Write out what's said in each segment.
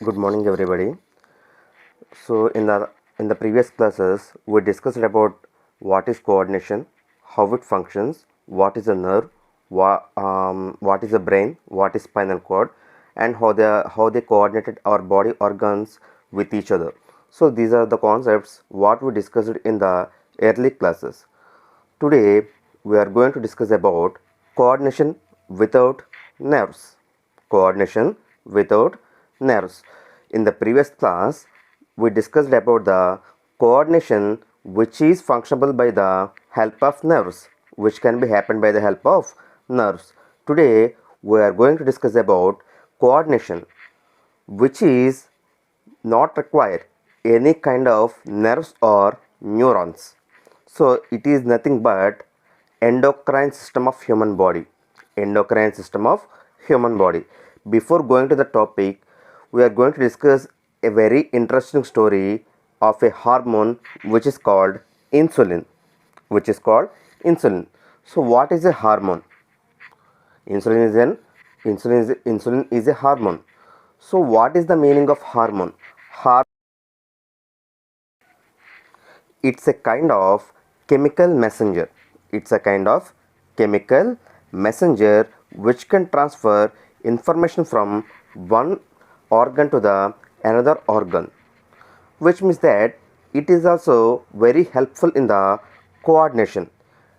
Good morning, everybody. So, in the previous classes, we discussed about what is coordination, how it functions, what is a nerve, what is a brain, what is spinal cord, and how they coordinated our body organs with each other. So, these are the concepts what we discussed in the early classes. Today, we are going to discuss about coordination without nerves. Coordination without nerves. In the previous class, we discussed about the coordination which is functionable by the help of nerves, which can be happened by the help of nerves. Today, we are going to discuss about coordination which is not require any kind of nerves or neurons. So it is nothing but endocrine system of human body. Endocrine system of human body. Before going to the topic, we are going to discuss a very interesting story of a hormone which is called insulin. Which is called insulin. So what is a hormone? Insulin is a hormone. So what is the meaning of hormone? It's a kind of chemical messenger. It's a kind of chemical messenger which can transfer information from one organ to the another organ, which means that it is also very helpful in the coordination,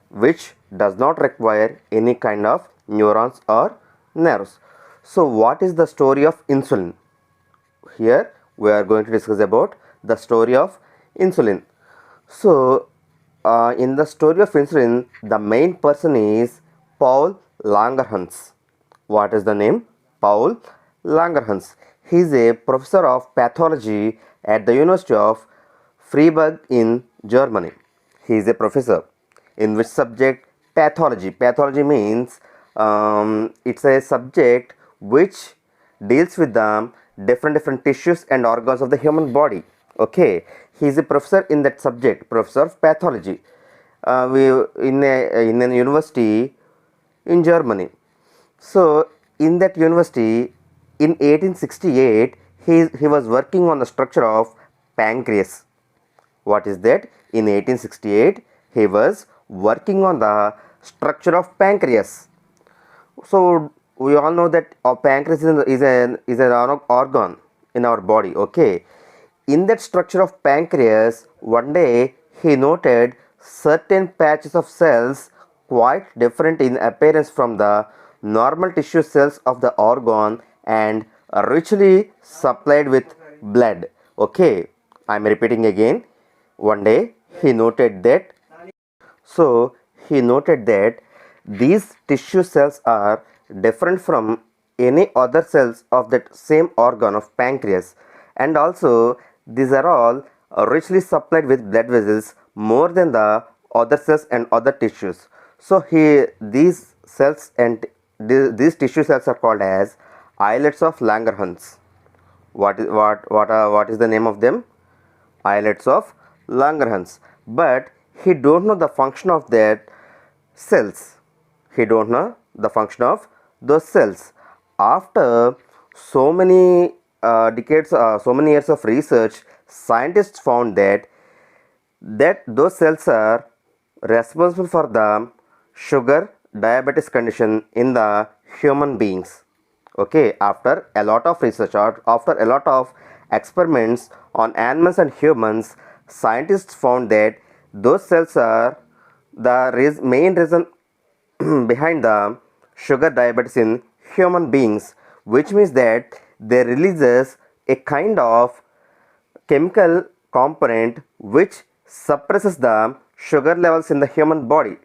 which does not require any kind of neurons or nerves. So what is the story of insulin? Here we are going to discuss about the story of insulin. So, in the story of insulin, the main person is Paul Langerhans. What is the name? Paul Langerhans. He is a professor of pathology at the University of Freiburg in Germany. He is a professor in which subject? Pathology. Pathology means it's a subject which deals with the different tissues and organs of the human body. Okay, he is a professor in that subject, professor of pathology. We in a university in Germany. So in that university, in 1868, he was working on the structure of pancreas. What is that? In 1868, he was working on the structure of pancreas. So we all know that our pancreas is an organ in our body. Okay, in that structure of pancreas, one day he noted certain patches of cells quite different in appearance from the normal tissue cells of the organ and richly supplied with blood. Okay, I am repeating again. One day he noted that so he noted that these tissue cells are different from any other cells of that same organ of pancreas, and also these are all richly supplied with blood vessels more than the other cells and other tissues. So these cells and these tissue cells are called as islets of Langerhans. What is the name of them? Islets of Langerhans. But he don't know the function of that cells. He don't know the function of those cells. After so many decades, so many years of research, scientists found that those cells are responsible for the sugar diabetes condition in the human beings. Okay, after a lot of research or after a lot of experiments on animals and humans, scientists found that those cells are the main reason behind the sugar diabetes in human beings, which means that they releases a kind of chemical component which suppresses the sugar levels in the human body.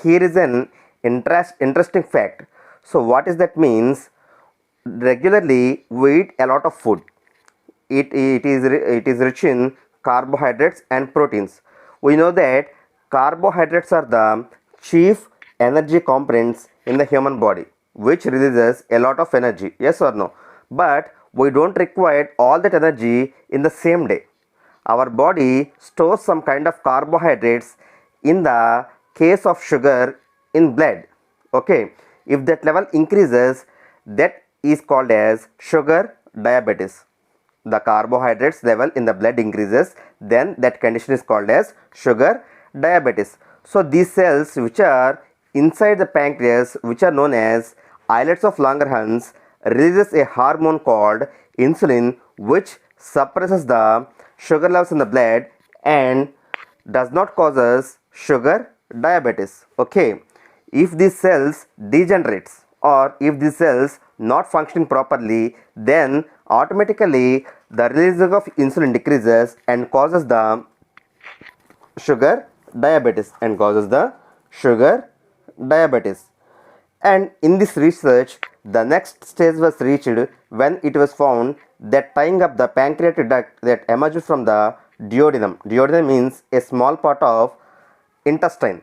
Here is an interesting fact. So what is that means? Regularly we eat a lot of food. It is rich in carbohydrates and proteins. We know that carbohydrates are the chief energy components in the human body, which releases a lot of energy. Yes or no? But we don't require all that energy in the same day. Our body stores some kind of carbohydrates in the case of sugar in blood. Okay, if that level increases, that is called as sugar diabetes. The carbohydrates level in the blood increases, then that condition is called as sugar diabetes. So these cells which are inside the pancreas, which are known as islets of Langerhans, releases a hormone called insulin, which suppresses the sugar levels in the blood and does not causes sugar diabetes. Okay, if these cells degenerates or if these cells not functioning properly, then automatically the releasing of insulin decreases and causes the sugar diabetes and in this research the next stage was reached when it was found that tying up the pancreatic duct that emerges from the duodenum means a small part of intestine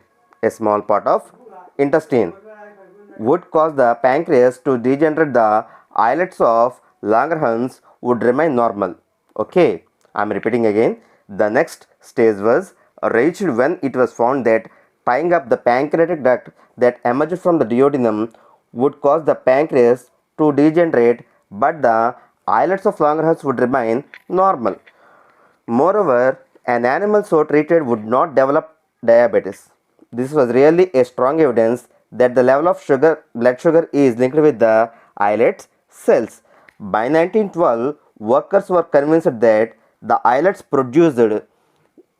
would cause the pancreas to degenerate. The islets of Langerhans would remain normal. Okay, I am repeating again. The next stage was reached when it was found that tying up the pancreatic duct that emerges from the duodenum would cause the pancreas to degenerate, but the islets of Langerhans would remain normal. Moreover, an animal so treated would not develop diabetes. This was really a strong evidence that the level of blood sugar is linked with the islet cells. By 1912, workers were convinced that the islets produced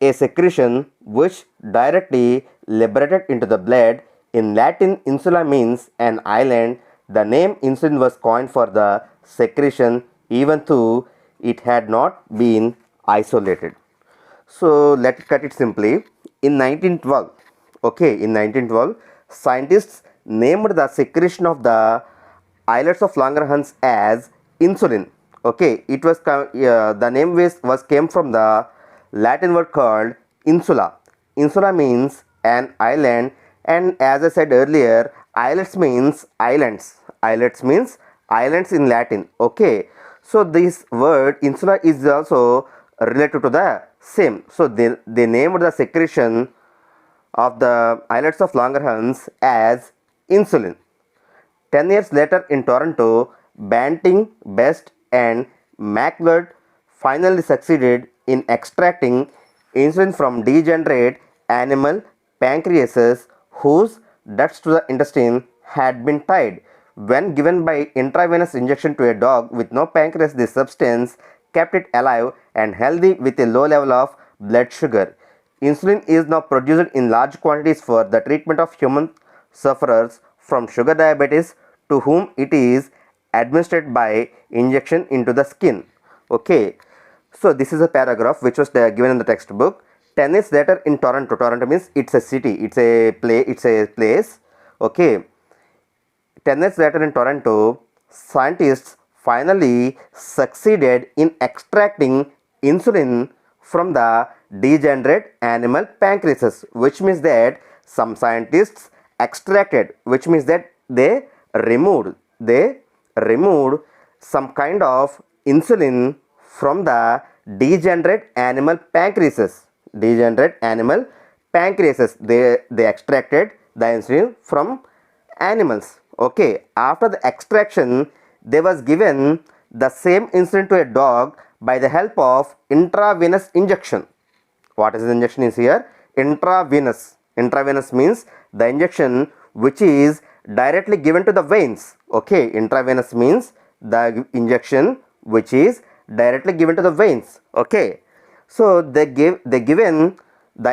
a secretion which directly liberated into the blood. In Latin, insula means an island. The name insulin was coined for the secretion even though it had not been isolated. So let's cut it simply. In 1912, scientists named the secretion of the islets of Langerhans as insulin. Okay, it was the name was came from the Latin word called insula. Insula means an island, and as I said earlier, islets means islands. Islets means islands in Latin. Okay, so this word insula is also related to the same. So they named the secretion of the islets of Langerhans as insulin. 10 years later in Toronto, Banting, Best and McLeod finally succeeded in extracting insulin from degenerate animal pancreases whose ducts to the intestine had been tied. When given by intravenous injection to a dog with no pancreas, this substance kept it alive and healthy with a low level of blood sugar. Insulin is now produced in large quantities for the treatment of human sufferers from sugar diabetes to whom it is administered by injection into the skin. Okay, so this is a paragraph which was given in the textbook. 10 years later in Toronto, Toronto means it's a city, it's a place. Okay, 10 years later in Toronto, scientists finally succeeded in extracting insulin from the degenerate animal pancreases, which means that some scientists extracted, which means that they removed some kind of insulin from the degenerate animal pancreases. They extracted the insulin from animals. Okay, after the extraction, they was given the same insulin to a dog by the help of intravenous injection. What is the injection is here? Intravenous. Intravenous means the injection which is directly given to the veins. Okay, intravenous means the injection which is directly given to the veins. Okay, so they given the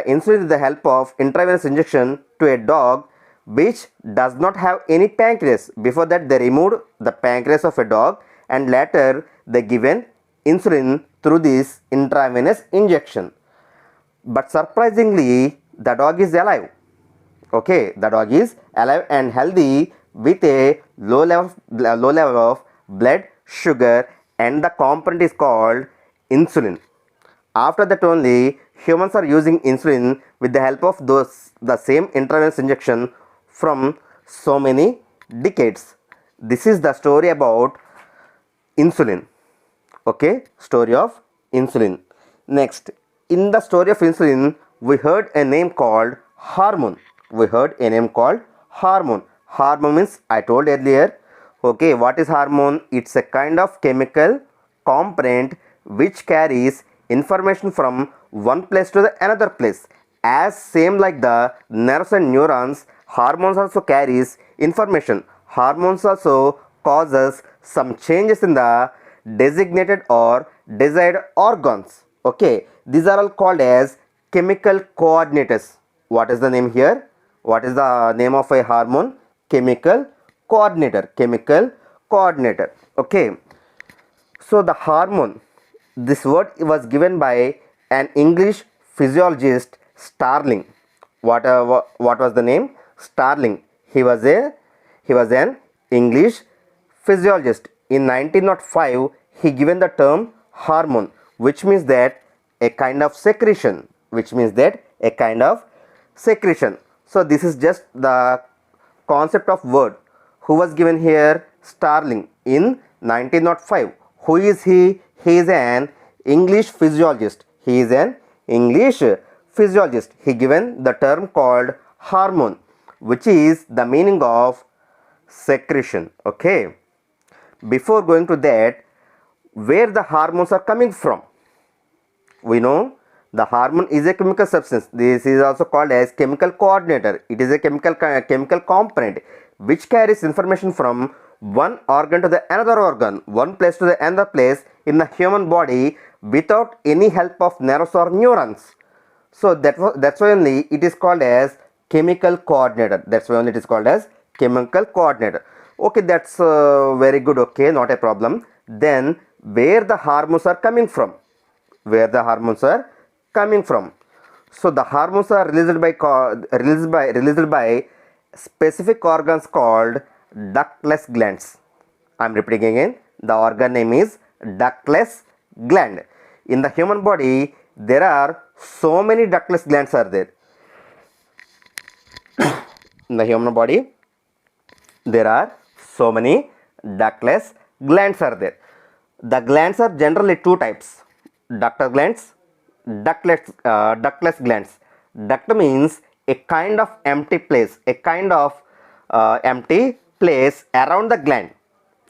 insulin with the help of intravenous injection to a dog which does not have any pancreas. Before that they removed the pancreas of a dog and later they given insulin through this intravenous injection. But surprisingly, the dog is alive. Okay, the dog is alive and healthy with a low level of blood sugar, and the component is called insulin. After that only, humans are using insulin with the help of the same intravenous injection from so many decades. This is the story about insulin. Okay, story of insulin. Next, in the story of insulin, we heard a name called hormone. Hormone means, I told earlier, Okay, what is hormone? It's a kind of chemical component which carries information from one place to the another place. As same like the nerves and neurons, hormones also carries information. Hormones also causes some changes in the designated or desired organs. Okay, these are all called as chemical coordinators. What is the name here? What is the name of a hormone? Chemical coordinator. Chemical coordinator. Okay, so the hormone, this word was given by an English physiologist, Starling. What was the name? Starling. He was an English physiologist. In 1905, he given the term hormone, which means that a kind of secretion. Which means that a kind of secretion. So this is just the concept of word. Who was given here? Starling in 1905. Who is he? He is an English physiologist. He is an English physiologist. He given the term called hormone, which is the meaning of secretion. Okay. Before going to that, where the hormones are coming from? We know the hormone is a chemical substance. This is also called as chemical coordinator. It is a chemical component which carries information from one organ to the another organ, one place to the another place in the human body without any help of nerves or neurons. So that's why only it is called as chemical coordinator. That's why only it is called as chemical coordinator. Okay, that's very good. Okay, not a problem. Then where the hormones are coming from? Where the hormones are coming from? So the hormones are released by specific organs called ductless glands. I am repeating again. The organ name is ductless gland. In the human body, there are so many ductless glands are there. In the human body, there are so many ductless glands are there. The glands are generally two types: ductal glands, ductless glands. Duct means a kind of empty place, empty place around the gland.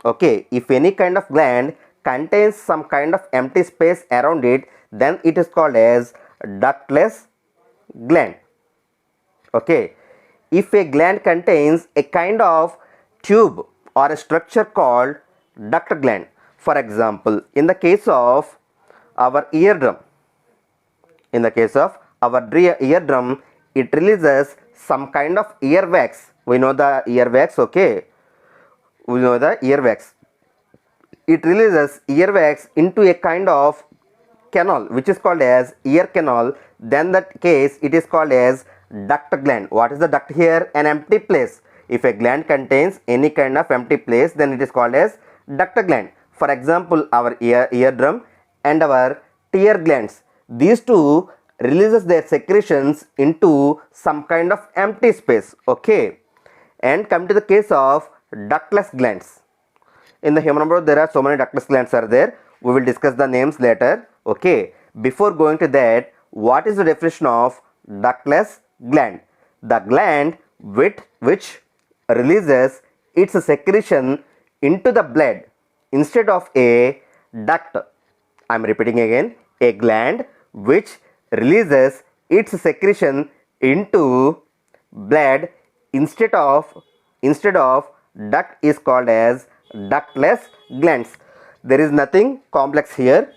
Okay, if any kind of gland contains some kind of empty space around it, then it is called as ductless gland. Okay, if a gland contains a kind of tube or a structure called duct gland. For example, in the case of our eardrum, it releases some kind of earwax. We know the earwax. Okay, we know the earwax. It releases earwax into a kind of canal which is called as ear canal. Then that case it is called as duct gland. What is the duct here? An empty place. If a gland contains any kind of empty place, then it is called as duct gland. For example, our eardrum and our tear glands, these two releases their secretions into some kind of empty space. Okay, and come to the case of ductless glands. In the human body, there are so many ductless glands are there. We will discuss the names later. Okay, before going to that, what is the definition of ductless gland? The gland which releases its secretion into the blood instead of a duct. I am repeating again, a gland which releases its secretion into blood instead of duct is called as ductless glands. There is nothing complex here.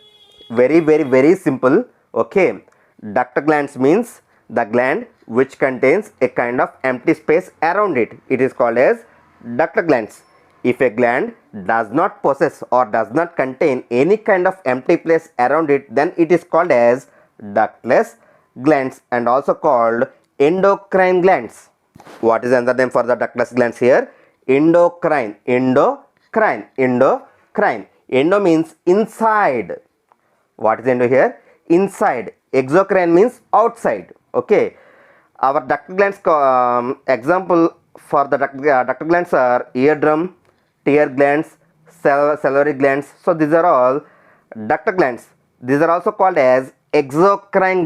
Very simple. Okay, duct glands means the gland which contains a kind of empty space around it. It is called as duct glands. If a gland does not possess or does not contain any kind of empty place around it, then it is called as ductless glands and also called endocrine glands. What is another name for the ductless glands here? Endocrine. Endo means inside. What is endo here? Inside. Exocrine means outside. Okay, our duct glands example for the duct glands are eardrum, tear glands, salivary glands. So these are all duct glands. These are also called as exocrine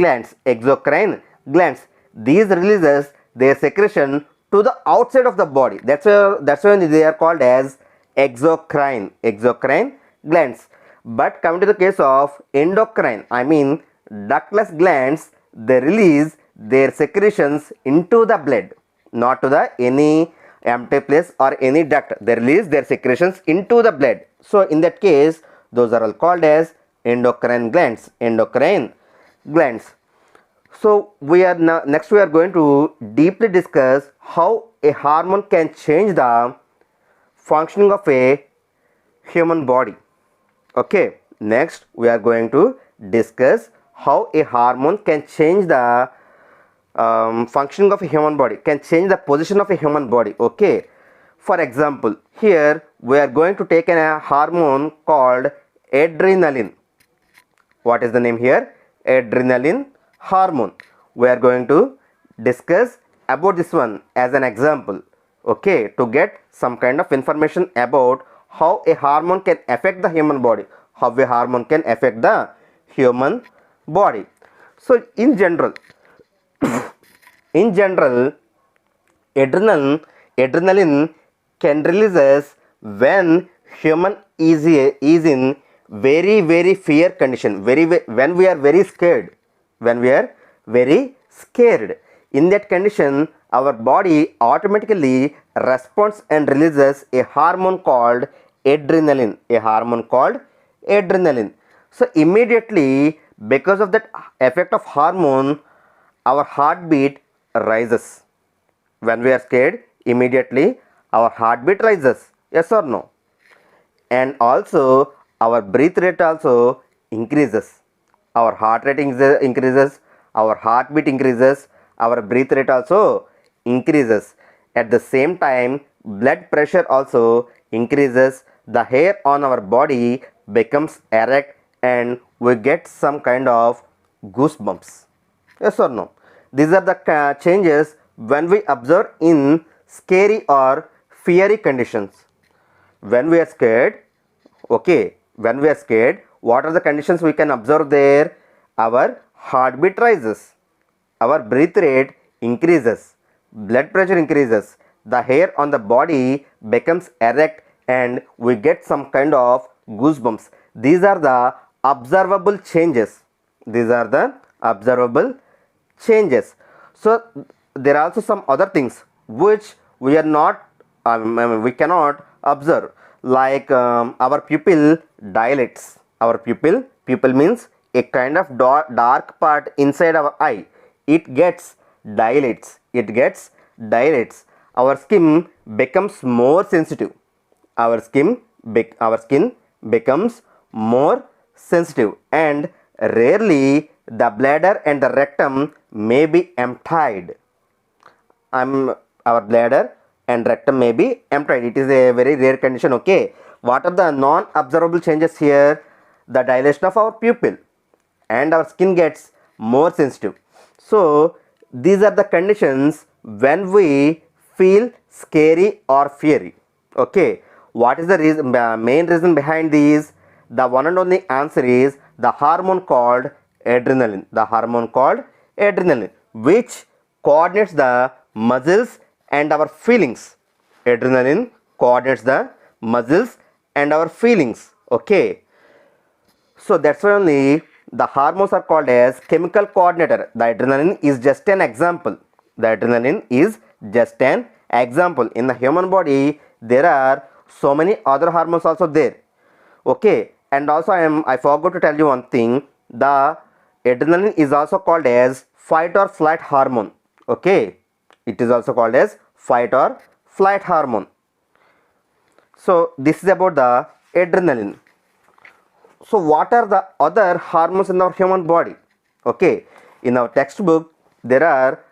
glands. These releases their secretion to the outside of the body. That's why they are called as exocrine glands. But coming to the case of endocrine, I mean ductless glands, they release their secretions into the blood, not to the any empty place or any duct. They release their secretions into the blood. So in that case, those are all called as endocrine glands. Endocrine glands. So we are now next we are going to deeply discuss how a hormone can change the functioning of a human body. Okay, next we are going to discuss how a hormone can change the functioning of a human body, can change the position of a human body. Okay, for example, here we are going to take a hormone called adrenaline. What is the name here? Adrenaline hormone. We are going to discuss about this one as an example, okay, to get some kind of information about how a hormone can affect the human body, how a hormone can affect the human body. So in general adrenaline can releases when human is in very fear condition, when we are very scared, in that condition our body automatically responds and releases a hormone called adrenaline, so immediately, because of that effect of hormone, our heartbeat rises. When we are scared, immediately our heartbeat rises, yes or no? And also our breath rate also increases, our heart rate increases, our heartbeat increases, our breath rate also increases. At the same time, blood pressure also increases, the hair on our body becomes erect, and we get some kind of goosebumps, yes or no? These are the changes when we observe in scary or fiery conditions. When we are scared, okay, when we are scared, what are the conditions we can observe there? Our heartbeat rises, our breath rate increases, blood pressure increases, the hair on the body becomes erect, and we get some kind of goosebumps. These are the observable changes. So there are also some other things which we are not we cannot observe, like our pupil dilates. Our pupil means a kind of dark part inside our eye. It gets dilates. Our skin becomes more sensitive. Our skin becomes more sensitive, and rarely the bladder and the rectum may be emptied. Our bladder and rectum may be emptied. It is a very rare condition. Okay, what are the non-observable changes here? The dilation of our pupil, and our skin gets more sensitive. So these are the conditions when we feel scary or fiery. Okay, what is the reason, main reason behind these? The one and only answer is the hormone called adrenaline. Which coordinates the muscles and our feelings. Adrenaline coordinates the muscles and our feelings. Okay, so that's why only the hormones are called as chemical coordinator. The adrenaline is just an example. In the human body, there are so many other hormones also there. Okay, and also I forgot to tell you one thing. The adrenaline is also called as fight or flight hormone. Okay, it is also called as fight or flight hormone. So this is about the adrenaline. So what are the other hormones in our human body? Okay, in our textbook there are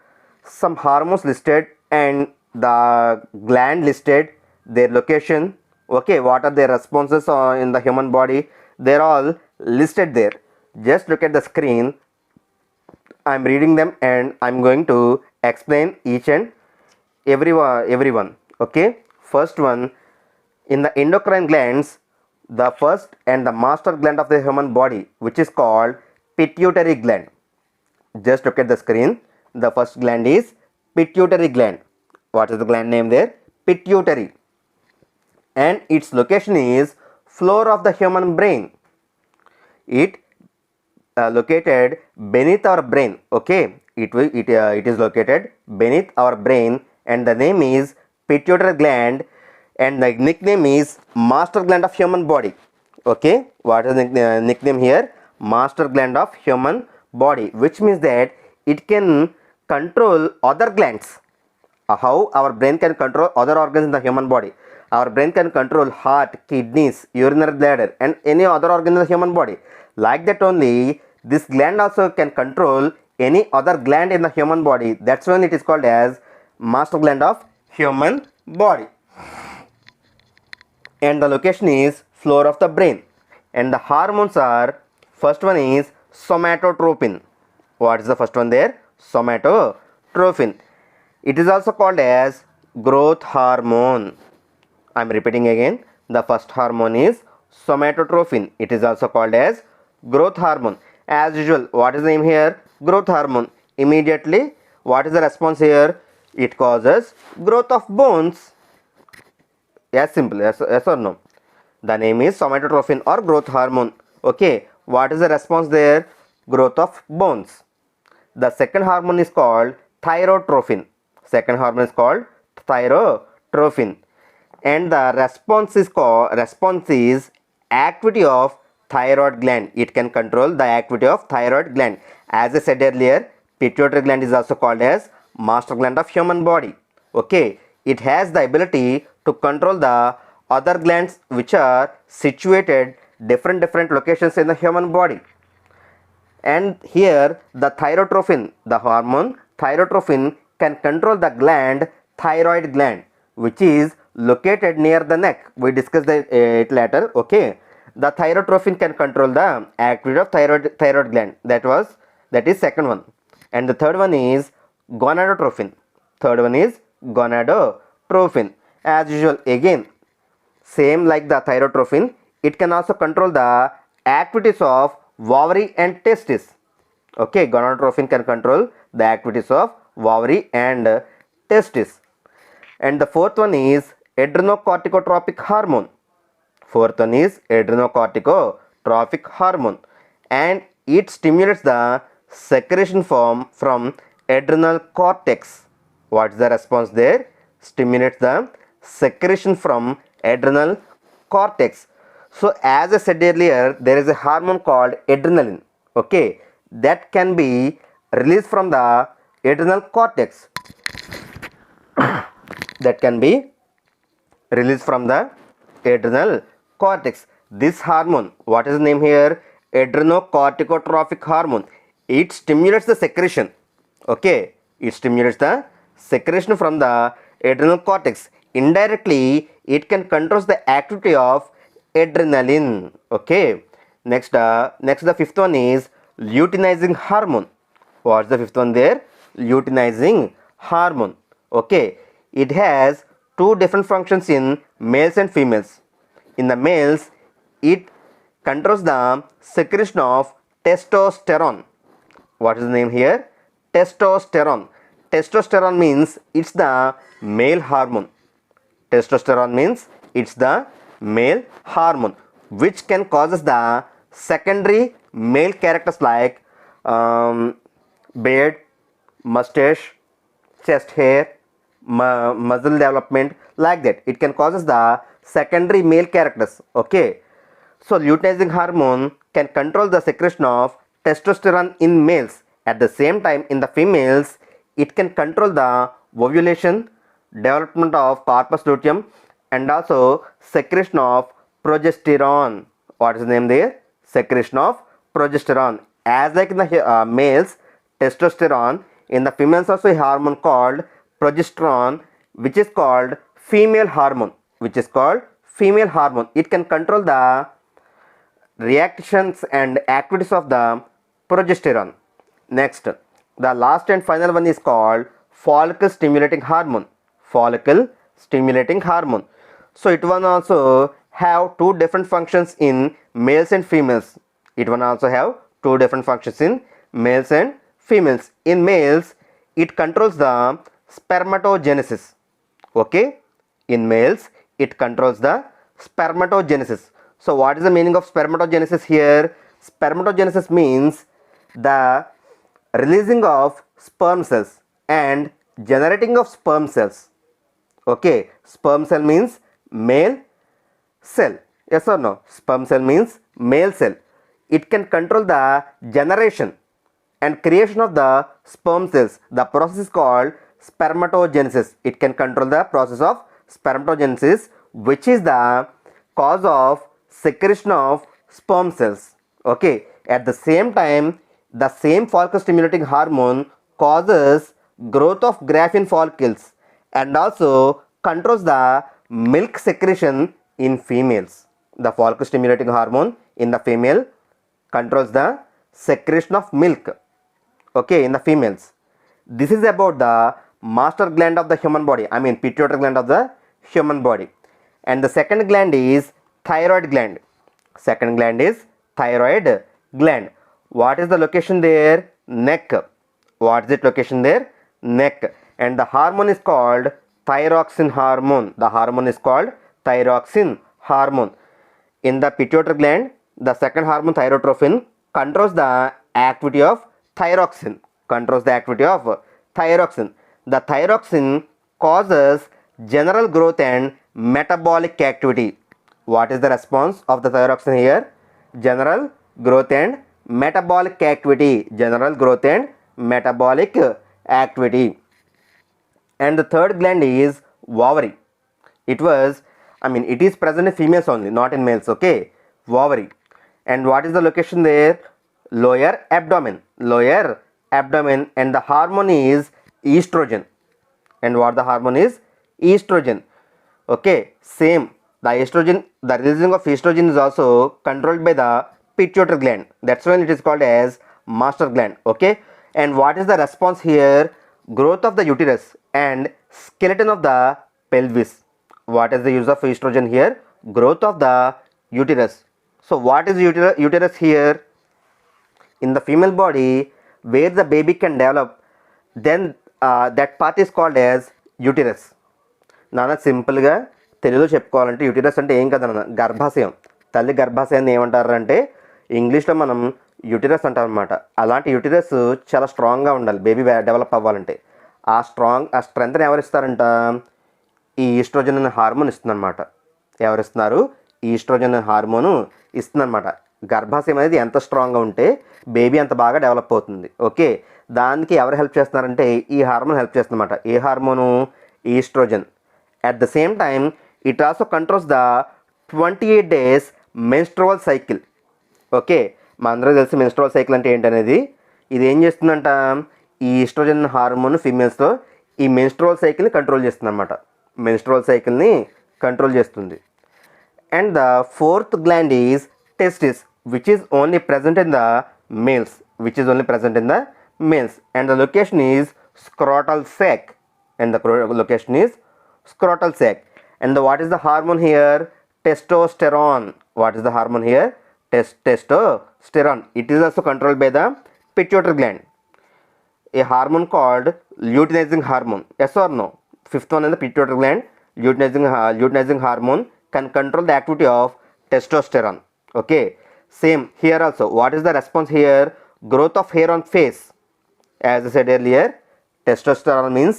some hormones listed and the gland listed, their location. Okay, what are their responses in the human body? They are all listed there. Just look at the screen. I am reading them and I am going to explain each and every one. Okay, first one, in the endocrine glands, the first and the master gland of the human body, which is called pituitary gland. Just look at the screen. The first gland is pituitary gland. What is the gland name there? Pituitary. and its location is floor of the human brain. It located beneath our brain. Okay, it is located beneath our brain, and the name is pituitary gland, and the nickname is master gland of human body. Okay, what is the nickname here? Master gland of human body, which means that it can control other glands. How our brain can control other organs in the human body. Our brain can control heart, kidneys, urinary bladder, and any other organ in the human body. Like that only, this gland also can control any other gland in the human body. That's when it is called as master gland of human body. And the location is floor of the brain. And the hormones are, first one is somatotropin. What is the first one there? Somatotropin. It is also called as growth hormone. I am repeating again. The first hormone is somatotropin. It is also called as growth hormone. As usual, what is the name here? Growth hormone. Immediately, what is the response here? It causes growth of bones. As simple, yes or no? The name is somatotropin or growth hormone. Okay, what is the response there? Growth of bones. The second hormone is called thyrotropin. Second hormone is called thyrotropin, and the response is activity of thyroid gland. It can control the activity of thyroid gland. As I said earlier, pituitary gland is also called as master gland of human body. Okay, it has the ability to control the other glands which are situated different locations in the human body. And here the thyrotropin, the hormone thyrotropin, can control the gland thyroid gland, which is located near the neck. We discussed it later. Okay, the thyrotropin can control the activity of thyroid gland. That is second one. And the third one is gonadotropin. As usual, again same like the thyrotropin, it can also control the activities of ovary and testis. Okay, gonadotropin can control the activities of ovary and testis. And the fourth one is adrenocorticotropic hormone. And it stimulates the secretion from adrenal cortex. What is the response there? Stimulates the secretion from adrenal cortex. So as I said earlier, there is a hormone called adrenaline. Okay, that can be released from the adrenal cortex. This hormone, what is the name here? Adrenocorticotropic hormone. It stimulates the secretion. Okay, it stimulates the secretion from the adrenal cortex. Indirectly, it can control the activity of adrenaline. Okay, next the fifth one is luteinizing hormone. What's the fifth one there? Luteinizing hormone. Okay, it has two different functions in males and females. In the males, it controls the secretion of testosterone. What is the name here? Testosterone. Testosterone means it's the male hormone. Which can causes the secondary male characters like beard, mustache, chest hair, muscle development, like that. It can causes the secondary male characters. Okay, so luteinizing hormone can control the secretion of testosterone in males. At the same time, in the females, it can control the ovulation, development of corpus luteum, and also secretion of progesterone. What is the name there? Secretion of progesterone. As like in the males, testosterone, in the females also a hormone called progesterone, which is called female hormone. It can control the reactions and activities of the progesterone. Next, the last and final one is called follicle stimulating hormone. So it one also have two different functions in males and females. In males, it controls the spermatogenesis. Okay, in males, It controls the spermatogenesis. So what is the meaning of spermatogenesis here? Spermatogenesis means the releasing of sperm cells and generating of sperm cells. Okay, sperm cell means male cell. Yes or no? Sperm cell means male cell. It can control the generation and creation of the sperm cells. The process is called spermatogenesis. It can control the process of spermatogenesis, which is the cause of secretion of sperm cells. Okay, at the same time, the same follicle stimulating hormone causes growth of graphene follicles and also controls the milk secretion in females. The follicle stimulating hormone in the female controls the secretion of milk, okay, in the females. This is about the master gland of the human body, I mean pituitary gland of the human body. And the second gland is thyroid gland. Second gland is thyroid gland. What is the location there? Neck. What is its location there? Neck. And the hormone is called thyroxine hormone. The hormone is called thyroxine hormone. In the pituitary gland, the second hormone thyrotrophin controls the activity of thyroxine. Controls the activity of thyroxine. The thyroxine causes general growth and metabolic activity. What is the response of the thyroxine here? General growth and metabolic activity. General growth and metabolic activity. And the third gland is ovary. It is present in females only, not in males. Okay, ovary. And what is the location there? Lower abdomen. Lower abdomen. And the hormone is estrogen. And what the hormone is? Estrogen. Okay, same. The estrogen, the releasing of estrogen is also controlled by the pituitary gland. That's why it is called as master gland. Okay, and what is the response here? Growth of the uterus and skeleton of the pelvis. What is the use of estrogen here? Growth of the uterus. So what is uterus here? In the female body where the baby can develop, then that part is called as uterus. నాన్న సింపుల్గా తెలుగులో చెప్పుకోవాలంటే uterus అంటే ఏం కదన్న, గర్భాశయం. తల్లి గర్భాశయాన్ని ఏమంటారంటే ఇంగ్లీష్లో మనం యూటిరస్ అంటాం అనమాట. అలాంటి యూటిరస్ చాలా స్ట్రాంగ్గా ఉండాలి బేబీ డెవలప్ అవ్వాలంటే. ఆ స్ట్రెంగ్త్ని ఎవరిస్తారంట? ఈ ఈస్ట్రోజన్ అనే హార్మోన్ ఇస్తుందన్నమాట. ఎవరిస్తున్నారు? ఈస్ట్రోజన్ అనే హార్మోను ఇస్తుందన్నమాట. గర్భాశయం అనేది ఎంత స్ట్రాంగ్గా ఉంటే బేబీ అంత బాగా డెవలప్ అవుతుంది. ఓకే, దానికి ఎవరు హెల్ప్ చేస్తున్నారంటే ఈ హార్మోన్ హెల్ప్ చేస్తుందన్నమాట. ఏ hormone? Estrogen. At the same time, it also controls the 28 days menstrual cycle. Okay, మా అందరూ తెలిసి మెన్స్ట్రువల్ సైకిల్ అంటే ఏంటనేది. ఇది ఏం చేస్తుందంట? ఈ ఈస్ట్రోజన్ హార్మోన్ ఫీమేల్స్లో ఈ మెన్స్ట్రువల్ సైకిల్ని కంట్రోల్ చేస్తుంది అనమాట. మెన్స్ట్రువల్ సైకిల్ని కంట్రోల్ చేస్తుంది. And the fourth gland is testis, which is only present in the males. And the location is scrotal sac. And what is the hormone here? Testosterone. What is the hormone here? Testosterone. It is also controlled by the pituitary gland. A hormone called luteinizing hormone. Yes or no? Fifth one in the pituitary gland, luteinizing hormone can control the activity of testosterone. Okay, same here also. What is the response here? Growth of hair on face. As I said earlier, testosterone means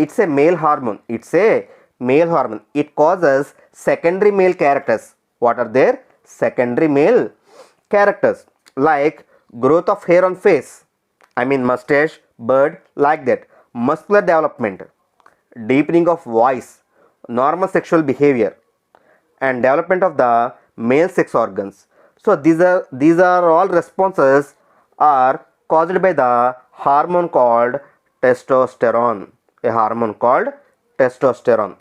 it's a male hormone. It causes secondary male characters. What are their secondary male characters? Like growth of hair on face, mustache, beard, like that. Muscular development, deepening of voice, normal sexual behavior, and development of the male sex organs. So these are all responses are caused by the hormone called testosterone. A hormone called testosterone.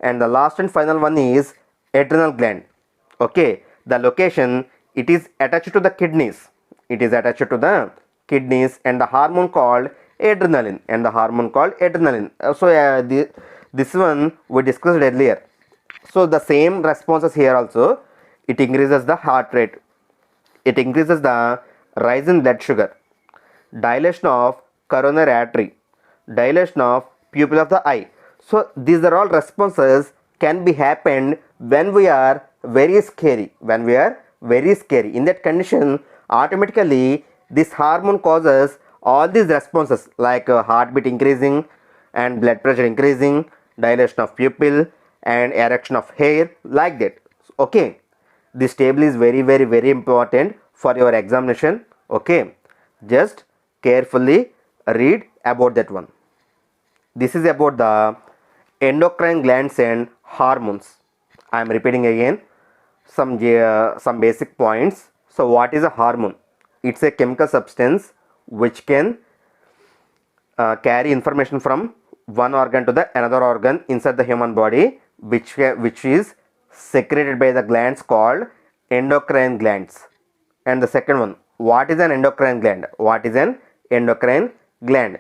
And the last and final one is adrenal gland. Okay, the location, it is attached to the kidneys. And the hormone called adrenaline. So this one we discussed earlier. So the same responses here also. It increases the heart rate. It increases the rise in blood sugar, dilation of coronary artery, dilation of pupil of the eye. So these are all responses can be happened when we are very scary. In that condition, automatically this hormone causes all these responses like heartbeat increasing and blood pressure increasing, dilation of pupil and erection of hair, like that. Okay, this table is very important for your examination. Okay, just carefully read about that one. This is about the endocrine glands and hormones. I am repeating again some basic points. So what is a hormone? It's a chemical substance which can carry information from one organ to the another organ inside the human body, which is secreted by the glands called endocrine glands. And the second one, what is an endocrine gland? What is an endocrine gland?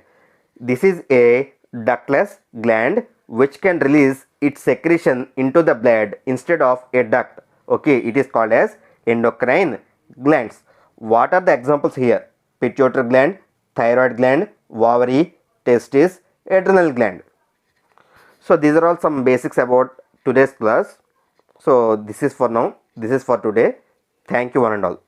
This is a ductless gland which can release its secretion into the blood instead of a duct. Okay, it is called as endocrine glands. What are the examples here? Pituitary gland, thyroid gland, ovary, testis, adrenal gland. So these are all some basics about today's class. So this is for now. This is for today. Thank you one and all.